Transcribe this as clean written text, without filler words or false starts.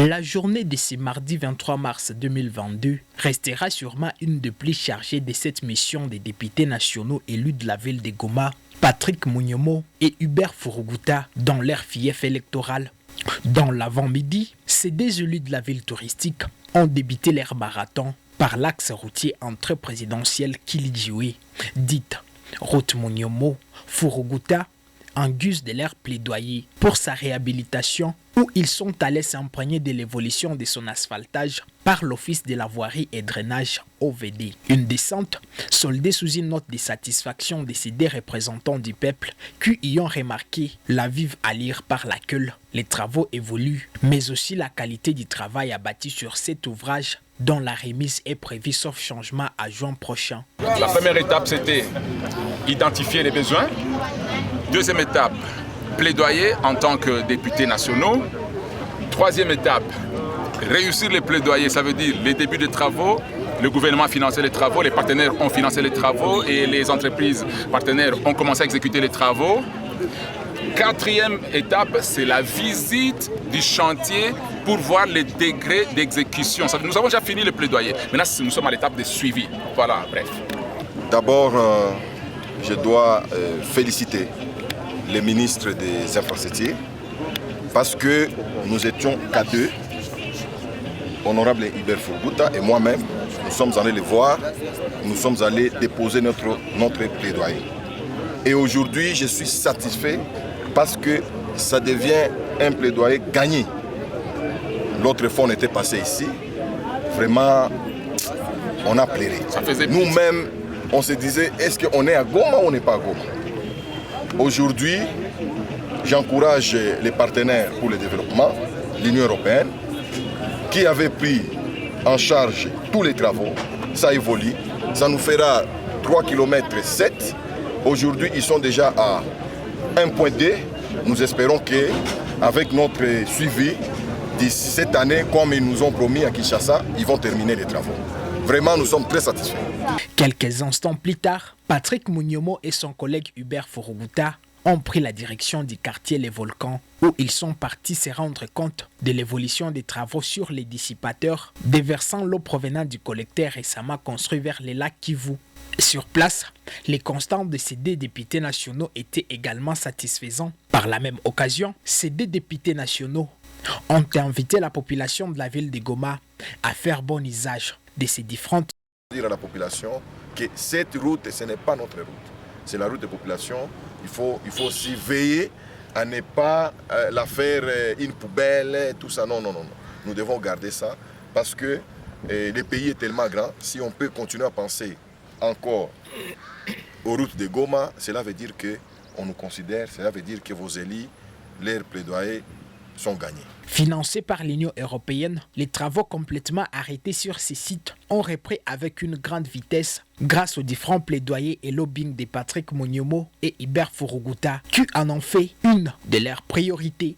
La journée de ce mardi 23 mars 2022 restera sûrement une des plus chargées de cette mission des députés nationaux élus de la ville de Goma, Patrick Munyemo et Hubert Furuguta, dans leur fief électoral. Dans l'avant-midi, ces deux élus de la ville touristique ont débuté leur marathon par l'axe routier entre présidentiel Kilijioui, dite route Munyemo Furuguta, en guise de leur plaidoyer pour sa réhabilitation, où ils sont allés s'imprégner de l'évolution de son asphaltage par l'Office de la voirie et drainage OVD. Une descente soldée sous une note de satisfaction de ces deux représentants du peuple qui y ont remarqué la vive allure par laquelle les travaux évoluent, mais aussi la qualité du travail abattu sur cet ouvrage dont la remise est prévue sauf changement à juin prochain. La première étape, c'était identifier les besoins. Deuxième étape, plaidoyer en tant que députés nationaux. Troisième étape, réussir les plaidoyers, ça veut dire les débuts des travaux. Le gouvernement a financé les travaux, les partenaires ont financé les travaux et les entreprises partenaires ont commencé à exécuter les travaux. Quatrième étape, c'est la visite du chantier pour voir les degrés d'exécution. Nous avons déjà fini le plaidoyer. Maintenant, nous sommes à l'étape de suivi. Voilà, bref. D'abord, je dois féliciter les ministres des infrastructures parce que nous étions qu'à deux, honorable Hubert Furuguta et moi-même, nous sommes allés les voir, nous sommes allés déposer notre plaidoyer. Et aujourd'hui, je suis satisfait parce que ça devient un plaidoyer gagné. L'autre fois, on était passé ici, vraiment, on a plaidé. Nous-mêmes, on se disait, est-ce qu'on est à Goma ou on n'est pas à Goma? Aujourd'hui, j'encourage les partenaires pour le développement, l'Union européenne, qui avait pris en charge tous les travaux. Ça évolue, ça nous fera 3,7 km. Aujourd'hui, ils sont déjà à 1,2. Nous espérons qu'avec notre suivi, d'ici cette année, comme ils nous ont promis à Kinshasa, ils vont terminer les travaux. Vraiment, nous sommes très satisfaits. Quelques instants plus tard, Patrick Munyemo et son collègue Hubert Furuguta ont pris la direction du quartier Les Volcans, où ils sont partis se rendre compte de l'évolution des travaux sur les dissipateurs, déversant l'eau provenant du collecteur récemment construit vers les lacs Kivu. Sur place, les constats de ces deux députés nationaux étaient également satisfaisants. Par la même occasion, ces deux députés nationaux ont invité la population de la ville de Goma à faire bon usage de ces différentes. Dire à la population que cette route, ce n'est pas notre route. C'est la route des populations. Il faut aussi veiller à ne pas la faire une poubelle, tout ça. Non. Nous devons garder ça parce que le pays est tellement grand. Si on peut continuer à penser encore aux routes de Goma, cela veut dire qu'on nous considère, cela veut dire que vos élus, leurs plaidoyers sont gagnés. Financés par l'Union européenne, les travaux complètement arrêtés sur ces sites ont repris avec une grande vitesse grâce aux différents plaidoyers et lobbying de Patrick Munyemo et Hubert Furuguta qui en ont fait une de leurs priorités.